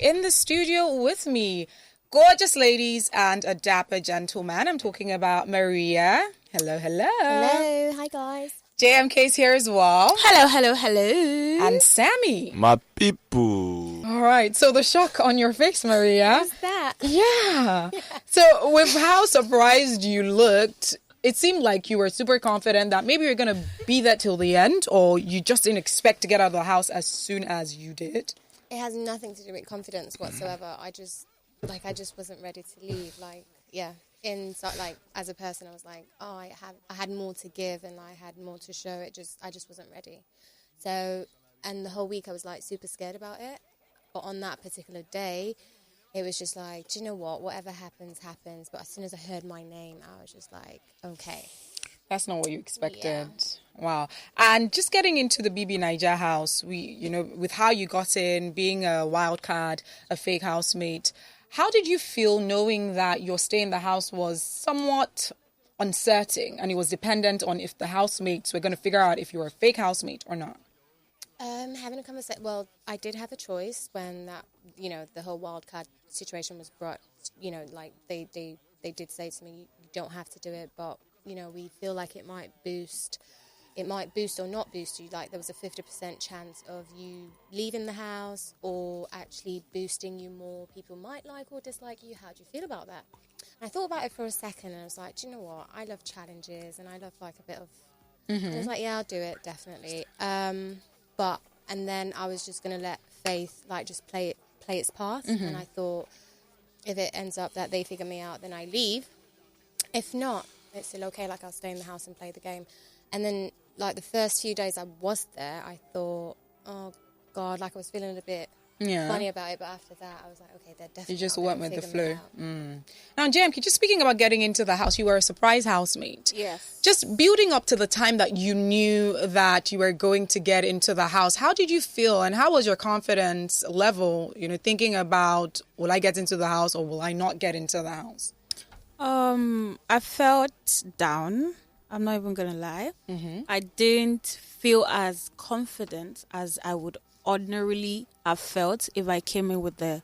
in the studio with me, gorgeous ladies and a dapper gentleman. I'm talking about Maria. Hello, hello. Hello, hi guys. JMK's here as well. Hello, hello, hello. And Sammy. My people. All right, so the shock on your face, Maria. What's that? Yeah. So with how surprised you looked, it seemed like you were super confident that maybe you're going to be there till the end, or you just didn't expect to get out of the house as soon as you did. It has nothing to do with confidence whatsoever. I just wasn't ready to leave. As a person, I was like, oh, I had more to give and I had more to show. I just wasn't ready. So, and the whole week I was like super scared about it. But on that particular day, it was just like, do you know what? Whatever happens, happens. But as soon as I heard my name, I was just like, okay. That's not what you expected. Yeah. Wow. And just getting into the BBNAIJA house, with how you got in, being a wild card, a fake housemate, how did you feel knowing that your stay in the house was somewhat uncertain and it was dependent on if the housemates were going to figure out if you were a fake housemate or not? Having a conversation. Well, I did have a choice when that, the whole wild card situation was brought. They did say to me, you don't have to do it, but we feel like it might boost or not boost you. Like there was a 50% chance of you leaving the house or actually boosting you more. People might like or dislike you. How do you feel about that? And I thought about it for a second and I was like, do you know what? I love challenges and I love like a bit of. And I was like, yeah, I'll do it definitely. And then I was just gonna let faith just play its part. And I thought, if it ends up that they figure me out, then I leave. If not, it's still okay. Like I'll stay in the house and play the game. And then the first few days I was there, I thought, oh God, I was feeling a bit funny about it. But after that, I was like, okay, they're definitely. You just went with the flow. Now, JMK, just speaking about getting into the house, you were a surprise housemate. Yes. Just building up to the time that you knew that you were going to get into the house, how did you feel and how was your confidence level, thinking about, will I get into the house or will I not get into the house? I felt down. I'm not even going to lie. I didn't feel as confident as I would ordinarily have felt if I came in with the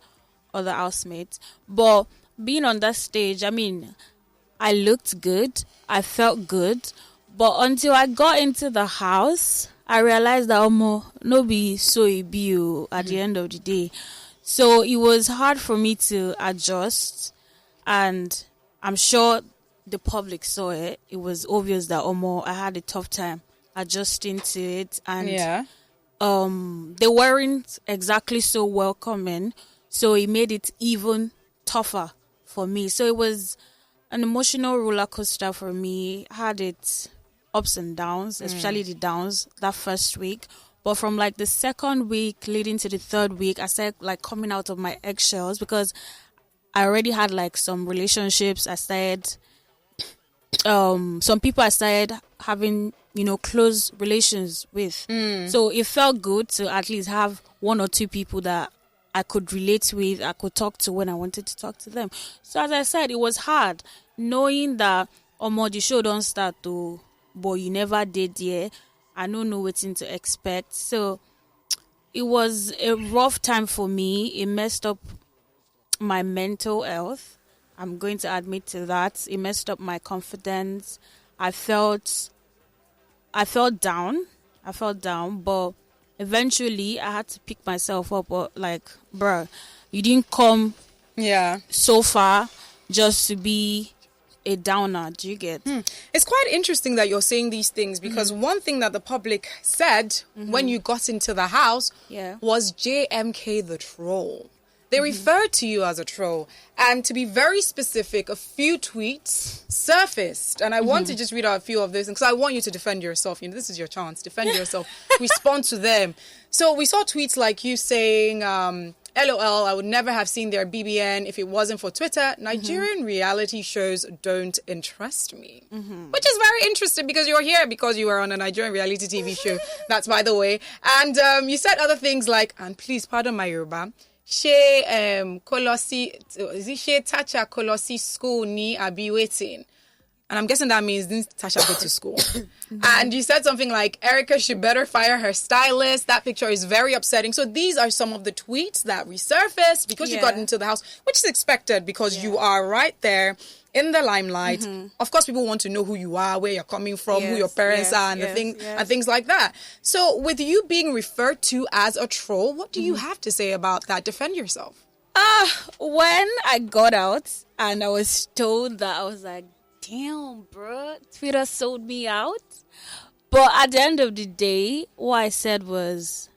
other housemates. But being on that stage, I looked good. I felt good. But until I got into the house, I realized that no be so it be at the end of the day. So it was hard for me to adjust, and I'm sure the public saw it. It was obvious that I had a tough time adjusting to it, and they weren't exactly so welcoming, so it made it even tougher for me. So it was an emotional roller coaster for me. I had its ups and downs, especially the downs that first week. But from the second week leading to the third week, I started coming out of my eggshells because I already had some relationships. I started some people I started having close relations with. So it felt good to at least have one or two people that I could relate with, I could talk to when I wanted to talk to them. So as I said, it was hard knowing that the show don't start to, but you never did yet. I don't know what to expect. So it was a rough time for me. It messed up my mental health. I'm going to admit to that. It messed up my confidence. I felt down. But eventually I had to pick myself up. Bruh, you didn't come so far just to be a downer. Do you get? It's quite interesting that you're saying these things because one thing that the public said when you got into the house was JMK the troll. They referred to you as a troll. And to be very specific, a few tweets surfaced. And I want to just read out a few of those because I want you to defend yourself. This is your chance. Defend yourself. Respond to them. So we saw tweets like you saying, LOL, I would never have seen their BBN if it wasn't for Twitter. Nigerian reality shows don't interest me. Which is very interesting because you're here because you were on a Nigerian reality TV show. That's by the way. And you said other things like, and please pardon my Yoruba, She Kolosi, is it She Tacha Kolosi school ni abi waiting? And I'm guessing that means didn't Tasha go to school? And you said something like, Erica should better fire her stylist. That picture is very upsetting. So these are some of the tweets that resurfaced because you got into the house, which is expected because you are right there in the limelight. Of course, people want to know who you are, where you're coming from, who your parents are, and and things like that. So with you being referred to as a troll, what do you have to say about that? Defend yourself. When I got out and I was told that, I was like, damn, bro, Twitter sold me out. But at the end of the day, what I said was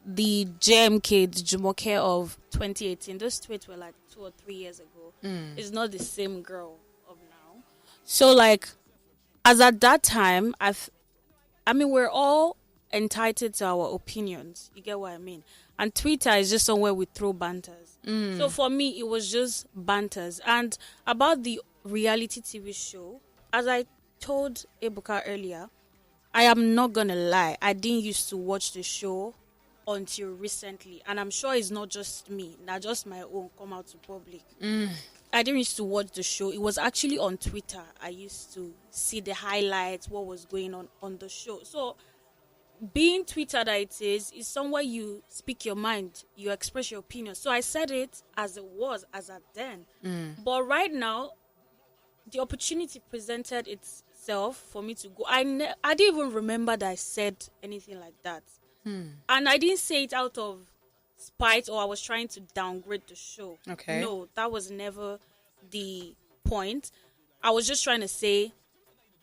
the JMK, the Jumoke of 2018, those tweets were like 2 or 3 years ago. It's not the same girl of now. So, like, as at that time, I mean, we're all entitled to our opinions. You get what I mean? And Twitter is just somewhere we throw banters. So for me, it was just banters. And about the reality TV show, as I told Ebuka earlier, I am not gonna lie, I didn't used to watch the show until recently, and I'm sure it's not just me, not just my own come out to public. I didn't used to watch the show. It was actually on Twitter I used to see the highlights, what was going on the show. So being Twitter that it is somewhere you speak your mind, you express your opinion. So I said it as it was as at then. But right now, the opportunity presented itself for me to go. I didn't even remember that I said anything like that. And I didn't say it out of spite or I was trying to downgrade the show. Okay. No, that was never the point. I was just trying to say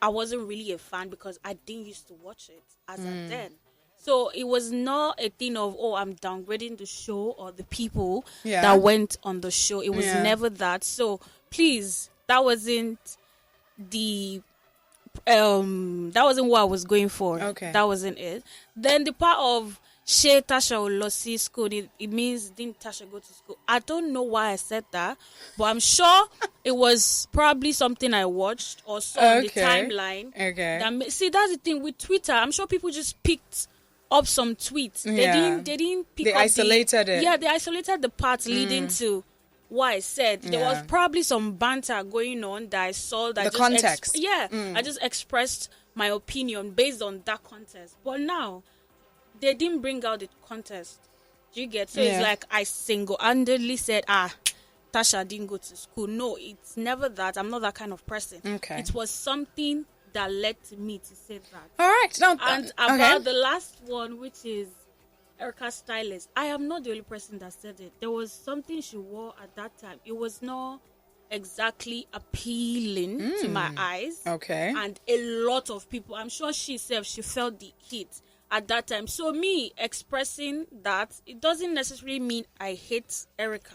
I wasn't really a fan because I didn't used to watch it as at then. So it was not a thing of, oh, I'm downgrading the show or the people that went on the show. It was never that. So please, that wasn't what I was going for. Okay. That wasn't it. Then the part of She Tasha will see school, it means didn't Tasha go to school. I don't know why I said that, but I'm sure it was probably something I watched or saw on the timeline. Okay. See, that's the thing with Twitter. I'm sure people just picked up some tweets. They didn't pick up. They isolated it. Yeah, they isolated the parts leading to what I said. There was probably some banter going on that I saw. That the context. I just expressed my opinion based on that context. But now, they didn't bring out the contest. Do you get? So it's like I single-handedly said, Tasha didn't go to school. No, it's never that. I'm not that kind of person. Okay. It was something that led me to say that. All right. Now, and about the last one, which is Erica's stylist, I am not the only person that said it. There was something she wore at that time. It was not exactly appealing to my eyes. Okay. And a lot of people, I'm sure she felt the heat at that time. So me expressing that, it doesn't necessarily mean I hate Erica.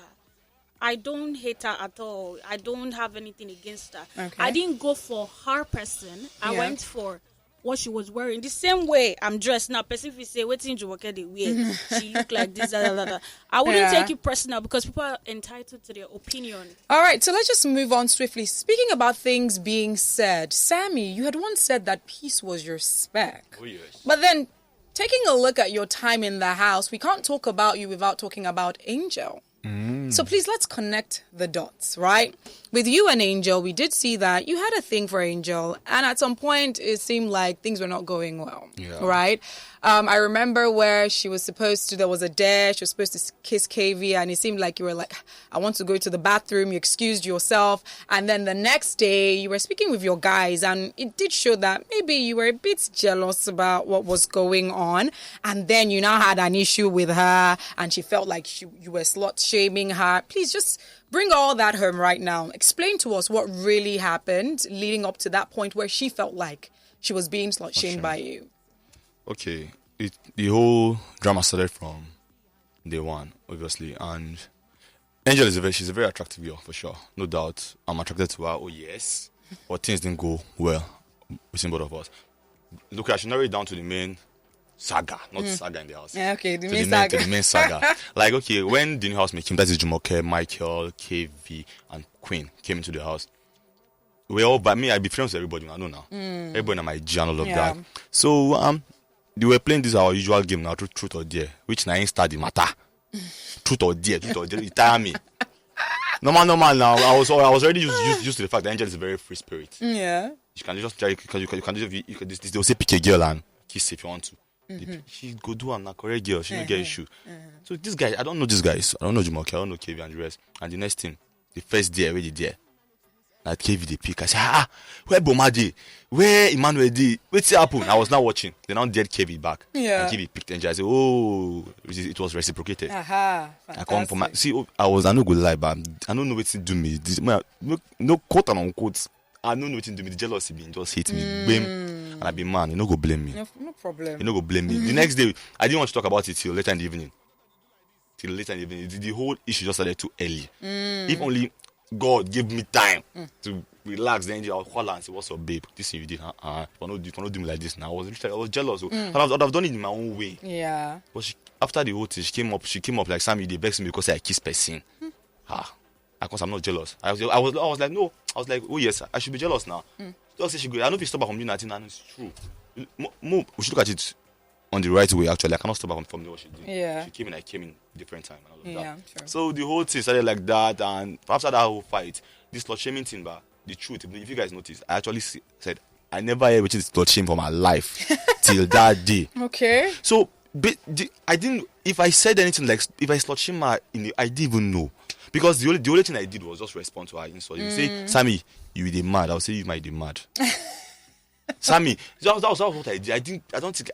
I don't hate her at all. I don't have anything against her. Okay. I didn't go for her person. I went for what she was wearing. The same way I'm dressed now. Person if you say, what's in Jumoke they wear? She look like this, that. I wouldn't take it personal because people are entitled to their opinion. All right, so let's just move on swiftly. Speaking about things being said, Sammy, you had once said that peace was your spec. Oh, yes. But then, taking a look at your time in the house, we can't talk about you without talking about Angel. So please, let's connect the dots, right? With you and Angel, we did see that you had a thing for Angel, and at some point, it seemed like things were not going well, right? I remember where she was supposed to, there was a dare, she was supposed to kiss KV, and it seemed like you were like, I want to go to the bathroom, you excused yourself, and then the next day, you were speaking with your guys, and it did show that maybe you were a bit jealous about what was going on, and then you now had an issue with her, and she felt like you were slut-shaming her. Please just bring all that home right now. Explain to us what really happened leading up to that point where she felt like she was being slut-shamed by you. Okay, the whole drama started from day one, obviously, and Angel she's a very attractive girl, for sure, no doubt. I'm attracted to her, oh yes, but things didn't go well between both of us. Look, I should narrow it down to the main saga, not saga in the house. Yeah, okay, the main saga. Like, okay, when the new housemates came, that is Jumoke, Michael, KV, and Queen came into the house. We all, by me, I be friends with everybody, I know now. Everybody in my G and all of that. So, they were playing this our usual game now, truth or dare, which now ain't start the matter. Truth or dare, you tire me. Normal now. I was already used to the fact that Angel is a very free spirit. Yeah. You can just try. You can they'll say pick a girl and kiss if you want to. She go do a correct girl. She don't get issue. So this guy, I don't know these guys. I don't know Jumoke. I don't know KV and the rest. And the next thing, the first day already there. Like KV they pick. I say, where Bomadi? Where Emmanuel D? What's happened? I was now watching. They now dead KV back. Yeah. And KV picked Angel. I said, oh, it was reciprocated. Aha. I come from I no go lie, but I don't know what to do me. No quote and unquote. I don't know what to do me. The jealousy being just hit me. Blame. And I be man. You no go blame me. No problem. You no go blame me. The next day, I didn't want to talk about it till later in the evening. The whole issue just started too early. If only God gave me time to relax, then I'll call her and say, "What's up, babe? This thing you did, you not do me like this now." I was jealous. But I've done it in my own way. Yeah. But after the whole thing, she came up like, "Sammy, they vex me because I kiss person." Because I'm not jealous. I was like, no. I was like, oh yes, I should be jealous now. Just say she go. I know if you stop her from doing that, and it's true. We should look at it on the right way. Actually, I cannot stop her from doing what she did. Yeah. She came in. I came in different time and all of Yeah, that. sure. So the whole thing started like that, and after that whole fight, this slut shaming thing, but the truth, if you guys notice, I actually said I never ever this slut shame for my life till that day. Okay. So I didn't. If I said anything like if I slut shame her, I didn't even know. Because the only thing I did was just respond to her insult. You say, Sammy, you be mad. I'll say you might be mad. Sammy, that was what I did. I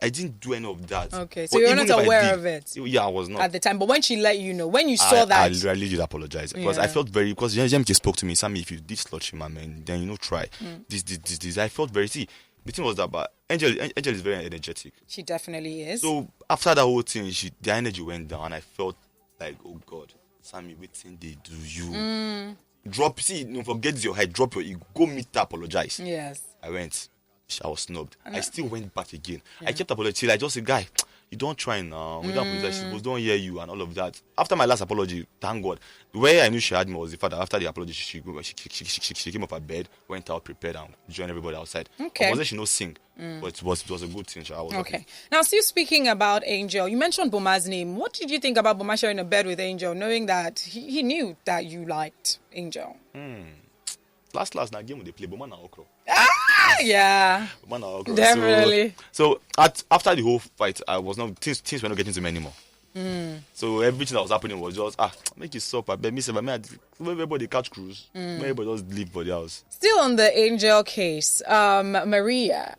didn't do any of that. Okay, so you're not aware of it. Yeah, I was not at the time. But when she let you know, when you saw that, I really did apologize because I felt very. Because JMK spoke to me, Sammy, if you did slut shame my man, then try this. I felt very. See, the thing was that, but Angel is very energetic. She definitely is. So after that whole thing, the energy went down, and I felt like, oh God. Sammy, waiting they do you. Drop, don't forget your height, drop your ego, go meet her, apologize. Yes. I went, I was snubbed. I still went back again. I kept apologizing. I just said, guy, you don't try now. We don't apologize. She don't hear you and all of that. After my last apology, thank God, the way I knew she had me was the fact that after the apology, she came off her bed, went out, prepared, and joined everybody outside. Okay. Wasn't she no sing, but it was a good thing. I was okay. Now, still speaking about Angel, you mentioned Boma's name. What did you think about Boma sharing a bed with Angel, knowing that he knew that you liked Angel? Last now game they play Boma na Okro. Yeah, Boma na Okro. Definitely. So after the whole fight, I was not things were not getting to me anymore. So everything that was happening was just make it stop. I bet me everybody catch cruise. Everybody just leave for the house. Still on the Angel case, Maria.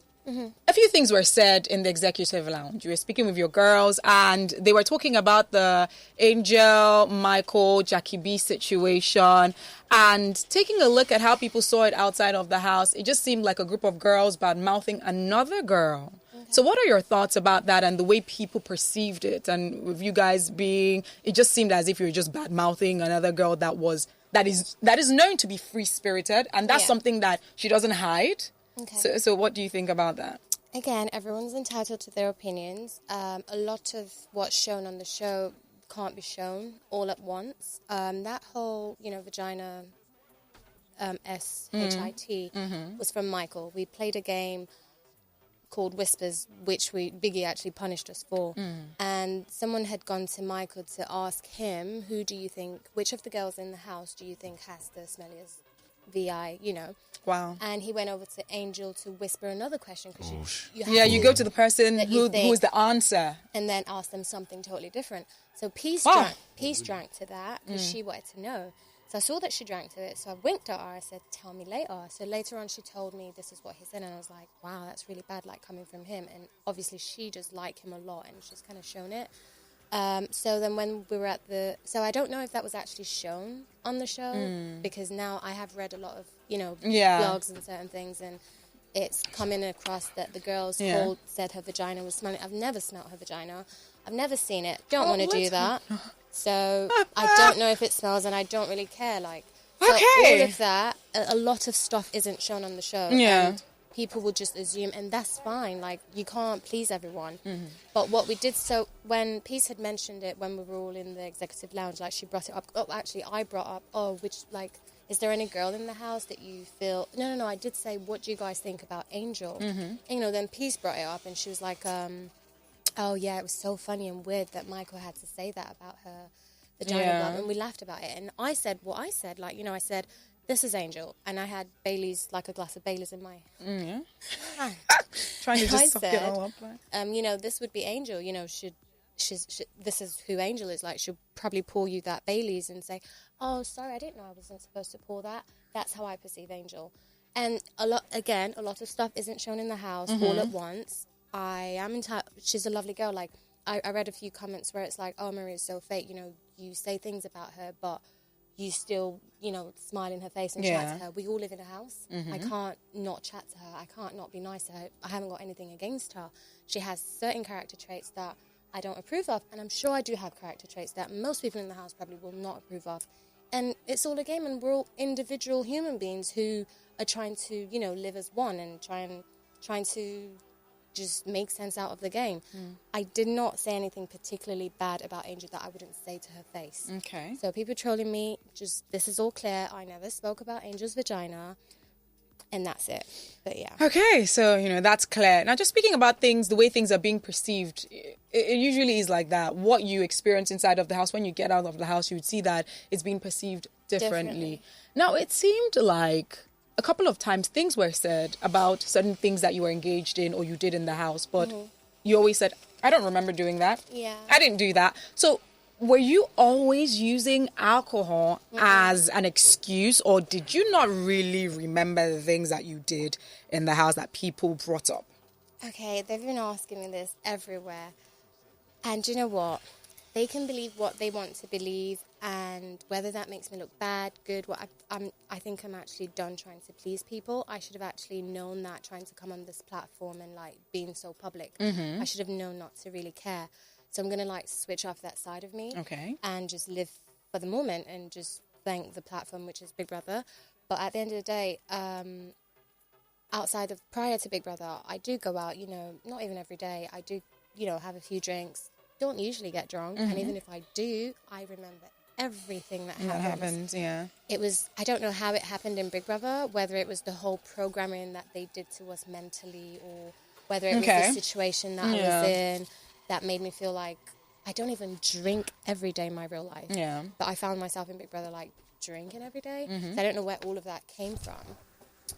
A few things were said in the executive lounge. You were speaking with your girls, and they were talking about the Angel, Michael, Jackie B situation, and taking a look at how people saw it outside of the house. It just seemed like a group of girls bad-mouthing another girl. So what are your thoughts about that and the way people perceived it? And with you guys it just seemed as if you were just bad-mouthing another girl that is known to be free-spirited, and that's something that she doesn't hide. Okay. So what do you think about that? Again, everyone's entitled to their opinions. A lot of what's shown on the show can't be shown all at once. That whole, vagina SHIT was from Michael. We played a game called Whispers, which Biggie actually punished us for. And someone had gone to Michael to ask him, which of the girls in the house do you think has the smelliest VI, Wow. And he went over to Angel to whisper another question. You go to the person who's the answer. And then ask them something totally different. So Peace drank to that because she wanted to know. So I saw that she drank to it. So I winked at her. I said, tell me later. So later on she told me this is what he said. And I was like, wow, that's really bad, coming from him. And obviously she does like him a lot and she's kind of shown it. So then when we were at so I don't know if that was actually shown on the show because now I have read a lot of, blogs and certain things and it's coming across that the girls said her vagina was smelling. I've never smelled her vagina. I've never seen it. Don't want to do that. So I don't know if it smells and I don't really care. So all of that, a lot of stuff isn't shown on the show. Yeah. And people will just assume, and that's fine. You can't please everyone. But what we did, so when Peace had mentioned it, when we were all in the executive lounge, she brought it up. Oh, actually, I brought up, is there any girl in the house that you feel... No, I did say, what do you guys think about Angel? And, then Peace brought it up, and she was like, oh, yeah, it was so funny and weird that Michael had to say that about her vagina bump, and we laughed about it. And I said what I said, like, you know, I said, this is Angel, and I had Bailey's, like a glass of Bailey's in my hand. Trying to just suck it all up. You know, this would be Angel, you know, this is who Angel is, like, she'll probably pour you that Bailey's and say, oh, sorry, I didn't know I wasn't supposed to pour that. That's how I perceive Angel. And a lot of stuff isn't shown in the house all at once. I am in touch. She's a lovely girl. Like, I read a few comments where it's like, oh, Maria's so fake. You know, you say things about her, but you still, you know, smile in her face and chat to her. We all live in a house. I can't not chat to her. I can't not be nice to her. I haven't got anything against her. She has certain character traits that I don't approve of, and I'm sure I do have character traits that most people in the house probably will not approve of. And it's all a game, and we're all individual human beings who are trying to, you know, live as one and trying to just make sense out of the game. I did not say anything particularly bad about Angel that I wouldn't say to her face. Okay. So people trolling me, just, this is all clear. I never spoke about Angel's vagina, and that's it. But yeah. Okay, so, you know, that's clear. Now, just speaking about things, the way things are being perceived, it usually is like that. What you experience inside of the house, when you get out of the house, you would see that it's being perceived differently. Now, it seemed like a couple of times things were said about certain things that you were engaged in or you did in the house, but you always said, I don't remember doing that. Yeah. I didn't do that. So were you always using alcohol as an excuse, or did you not really remember the things that you did in the house that people brought up? Okay, they've been asking me this everywhere. And you know what? They can believe what they want to believe, and whether that makes me look bad, good, I think I'm actually done trying to please people. I should have actually known that trying to come on this platform and, like, being so public. I should have known not to really care. So I'm going to, like, switch off that side of me. Okay. And just live for the moment and just thank the platform, which is Big Brother. But at the end of the day, prior to Big Brother, I do go out, you know, not even every day. I do, you know, have a few drinks. Don't usually get drunk. And even if I do, I remember everything that happened. Yeah. It was, I don't know how it happened in Big Brother, whether it was the whole programming that they did to us mentally, or whether it was the situation that I was in that made me feel like I don't even drink every day in my real life. Yeah. But I found myself in Big Brother, like, drinking every day. So I don't know where all of that came from.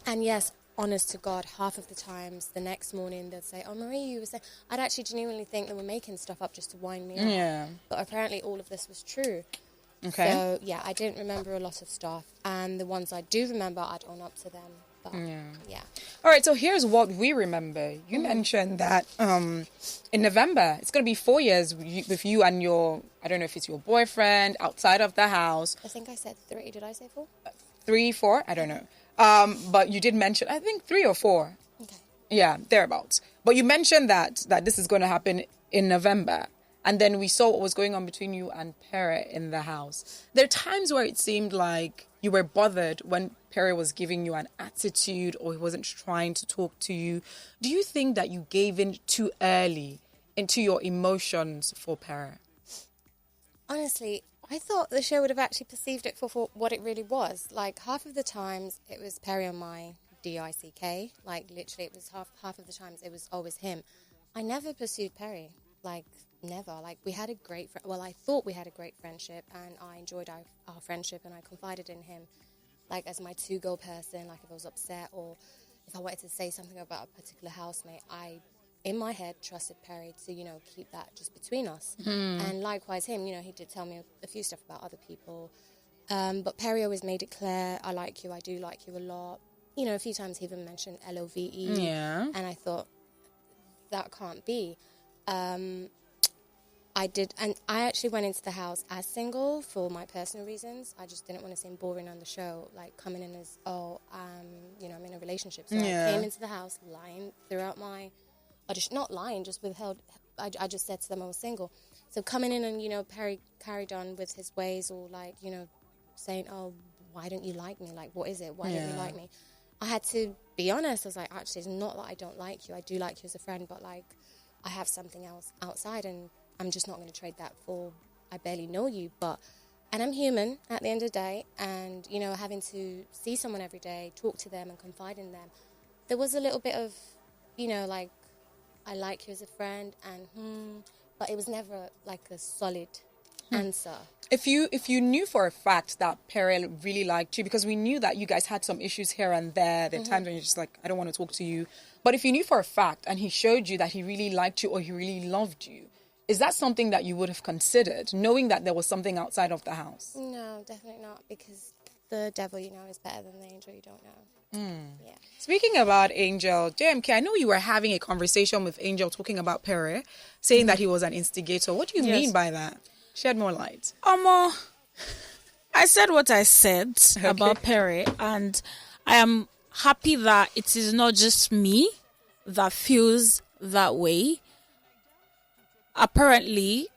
And yes, honest to God, half of the times, the next morning, they'd say, oh, Marie, you were saying... I'd actually genuinely think they were making stuff up just to wind me up. Yeah. But apparently all of this was true. Okay. So, yeah, I didn't remember a lot of stuff. And the ones I do remember, I'd own up to them. But, yeah. All right, so here's what we remember. You mentioned that in November, it's going to be 4 years with you and your, I don't know if it's your boyfriend, outside of the house. I think I said 3. Did I say 4? 3, 4? I don't know. But you did mention, I think 3 or 4. Okay. Yeah, thereabouts. But you mentioned that this is going to happen in November. And then we saw what was going on between you and Pere in the house. There are times where it seemed like you were bothered when Pere was giving you an attitude or he wasn't trying to talk to you. Do you think that you gave in too early into your emotions for Pere? Honestly, I thought the show would have actually perceived it for what it really was. Like, half of the times it was Pere on my DICK. Like, literally, it was half of the times it was always him. I never pursued Pere. Like, never. Like, we had a great... I thought we had a great friendship, and I enjoyed our friendship, and I confided in him, like, as my to-go person. Like, if I was upset or if I wanted to say something about a particular housemate, I, in my head, trusted Pere to, you know, keep that just between us. And likewise him, you know, he did tell me a few stuff about other people. But Pere always made it clear, I like you, I do like you a lot. You know, a few times he even mentioned LOVE. Yeah. And I thought, that can't be. I did, and I actually went into the house as single for my personal reasons. I just didn't want to seem boring on the show, like coming in as, you know, I'm in a relationship. So I came into the house lying throughout my audition, not lying, just withheld. I just said to them I was single. So coming in and, you know, Pere carried on with his ways, or like, you know, saying, oh, why don't you like me? Like, what is it? Why don't you like me? I had to be honest. I was like, actually, it's not that I don't like you. I do like you as a friend, but like, I have something else outside, and I'm just not going to trade that for, I barely know you. And I'm human at the end of the day, and, you know, having to see someone every day, talk to them and confide in them, there was a little bit of, you know, like, I like you as a friend, and but it was never like a solid answer. If you knew for a fact that Pere really liked you, because we knew that you guys had some issues here and there are times when you're just like, I don't want to talk to you. But if you knew for a fact and he showed you that he really liked you or he really loved you, is that something that you would have considered, knowing that there was something outside of the house? No, definitely not, because the devil you know is better than the angel you don't know. Yeah. Speaking about Angel, JMK, I know you were having a conversation with Angel talking about Pere, saying that he was an instigator. What do you mean by that? Shed more light. I said what I said about Pere, and I am happy that it is not just me that feels that way. Apparently,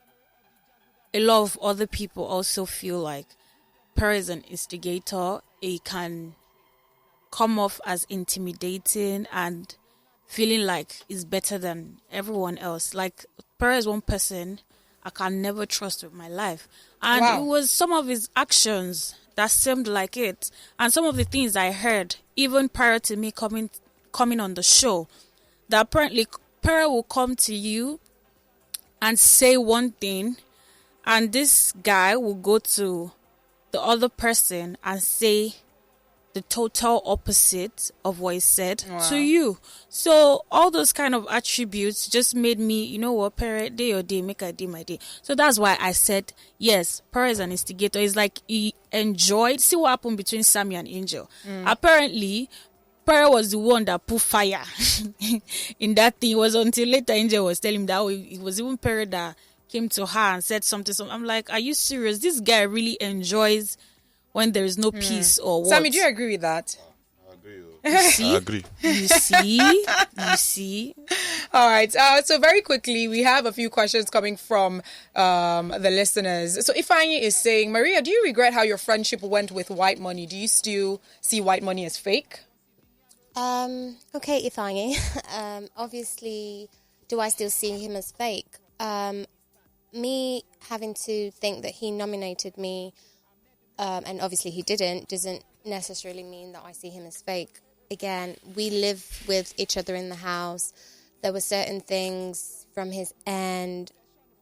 a lot of other people also feel like Pere is an instigator. He can come off as intimidating and feeling like he's better than everyone else. Like, Pere is one person I can never trust with my life. And it was some of his actions that seemed like it. And some of the things I heard, even prior to me coming on the show, that apparently Pere will come to you and say one thing, and this guy will go to the other person and say the total opposite of what he said to you. So all those kind of attributes just made me, you know what, Pere, day or day, make a day my day. So that's why I said, yes, Pere is an instigator. It's like he enjoyed, see what happened between Sammy and Angel. Apparently, Pere was the one that put fire in that thing. It was until later Angel was telling him that it was even Pere that came to her and said something. So I'm like, are you serious? This guy really enjoys when there is no peace or what? Sammy, do you agree with that? I agree. I agree. You see? All right. So very quickly, we have a few questions coming from the listeners. So Ifeanyi is saying, Maria, do you regret how your friendship went with White Money? Do you still see White Money as fake? Okay, Ifeanyi. Obviously, do I still see him as fake? Me having to think that he nominated me, and obviously he didn't, doesn't necessarily mean that I see him as fake. Again, we live with each other in the house. There were certain things from his end.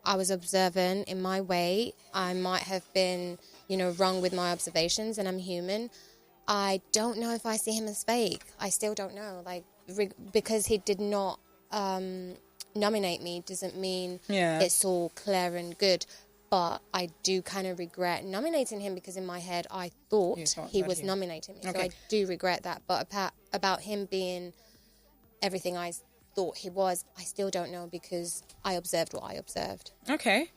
I was observant in my way. I might have been, wrong with my observations, and I'm human. I don't know if I see him as fake. I still don't know. Because he did not nominate me doesn't mean it's all clear and good. But I do kind of regret nominating him, because in my head I thought he was nominating me. Okay. So I do regret that. But about him being everything I thought he was, I still don't know, because I observed what I observed. Okay.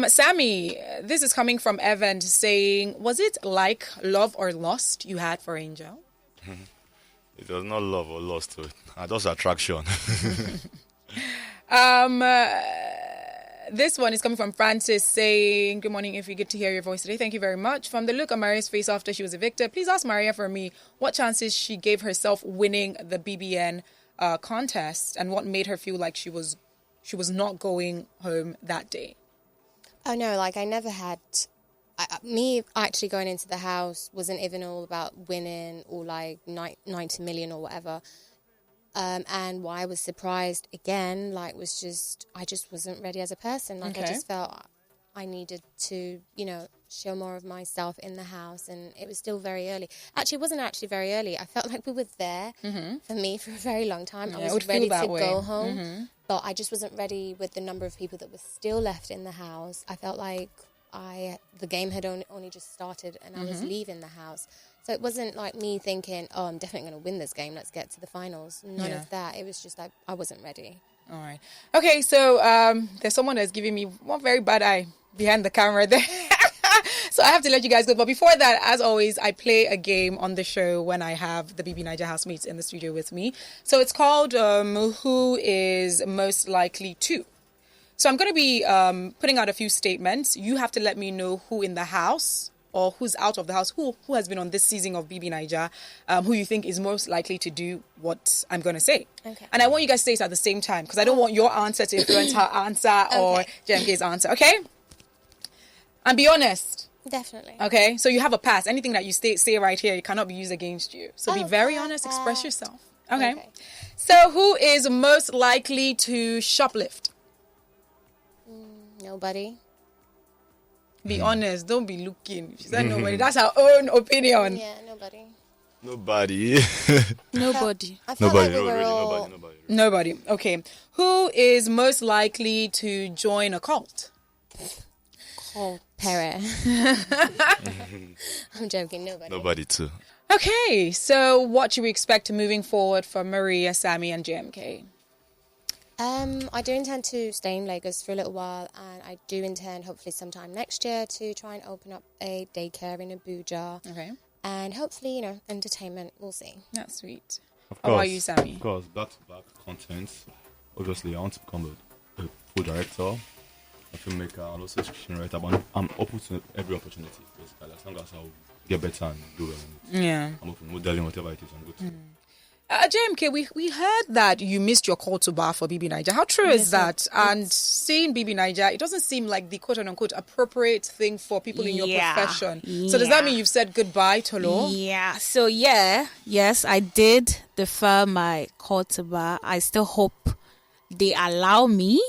Sammy, this is coming from Evan saying, was it like love or lust you had for Angel? It was not love or lust. Just attraction. This one is coming from Francis saying, good morning, if you get to hear your voice today. Thank you very much. From the look on Maria's face after she was evicted, please ask Maria for me what chances she gave herself winning the BBN contest, and what made her feel like she was not going home that day. Oh no, I never had... me actually going into the house wasn't even all about winning or 90 million or whatever. And why I was surprised again, was just, I just wasn't ready as a person. I just felt I needed to, show more of myself in the house, and it was still very early. Actually, it wasn't actually very early. I felt like we were there for me for a very long time. I was ready to go home, but I just wasn't ready with the number of people that were still left in the house. I felt like the game had only just started, and I was leaving the house. So it wasn't like me thinking, oh, I'm definitely going to win this game. Let's get to the finals. None of that. It was just I wasn't ready. All right. Okay, so there's someone that's giving me one very bad eye behind the camera there. So I have to let you guys go. But before that, as always, I play a game on the show when I have the BBNAIJA housemates in the studio with me. So it's called Who is Most Likely To. So I'm going to be putting out a few statements. You have to let me know who in the house or who's out of the house, who has been on this season of BBNAIJA, who you think is most likely to do what I'm going to say. Okay. And I want you guys to say it at the same time, because I don't want your answer to influence her answer or JMK's answer, okay? And be honest. Definitely. Okay? So you have a pass. Anything that you say right here, it cannot be used against you. So be very honest, express yourself. Okay? So who is most likely to shoplift? Nobody. Be honest. Don't be looking. She said nobody. That's her own opinion. Yeah, nobody. Nobody. Nobody. I felt Nobody. like we were Really, all... Nobody. Okay. Who is most likely to join a cult? Pere. I'm joking. Nobody. Nobody too. Okay. So what should we expect moving forward for Maria, Sammy, and JMK? I do intend to stay in Lagos for a little while, and I do intend, hopefully sometime next year, to try and open up a daycare in Abuja. Okay. And hopefully, entertainment. We'll see. That's sweet. Of How course. about you, Sammy? Of course, back-to-back content. Obviously, I want to become a full director, a filmmaker, and also a screenwriter. But I'm open to every opportunity, basically. As long as I'll get better and do well. Yeah. I'm open, modeling, whatever it is, I'm good to. JMK, we heard that you missed your call to bar for BBNAIJA. How true is that? And seeing BBNAIJA, it doesn't seem like the quote-unquote appropriate thing for people in your profession. So does that mean you've said goodbye to law? Yeah. So yes, I did defer my call to bar. I still hope they allow me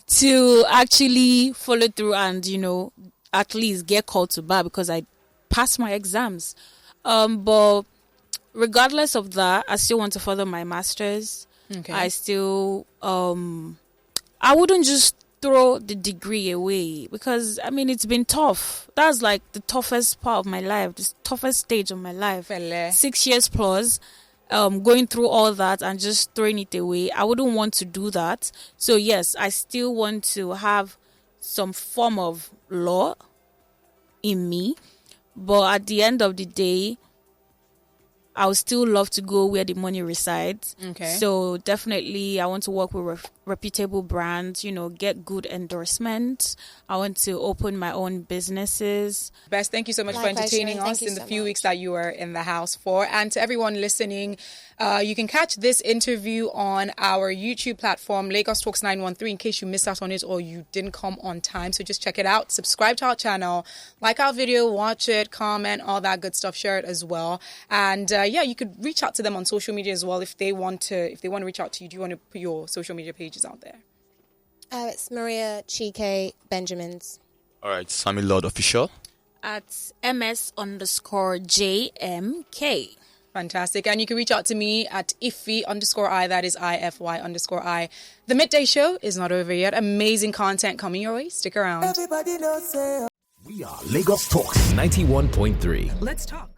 to actually follow through and at least get called to bar because I passed my exams. But regardless of that, I still want to further my master's. Okay. I still, I wouldn't just throw the degree away because, it's been tough. That's like the toughest part of my life, the toughest stage of my life. 6 years plus, going through all that and just throwing it away. I wouldn't want to do that. So yes, I still want to have some form of law in me. But at the end of the day, I would still love to go where the money resides. Okay. So definitely, I want to work with reputable brands, get good endorsements. I want to open my own businesses. Best, thank you so much for entertaining us in the few weeks that you were in the house for. And to everyone listening, you can catch this interview on our YouTube platform, Lagos Talks 913, in case you missed out on it or you didn't come on time. So just check it out. Subscribe to our channel, like our video, watch it, comment, all that good stuff. Share it as well. And you could reach out to them on social media as well if they want to reach out to you. Do you want to put your social media pages out there? It's Maria Chike Benjamins. All right, Sammy Lord Official. At MS_JMK. Fantastic. And you can reach out to me at Ify_I, that is IFY_I. The Midday Show is not over yet. Amazing content coming your way. Stick around. Everybody knows. We are Lagos Talks 91.3. Let's talk.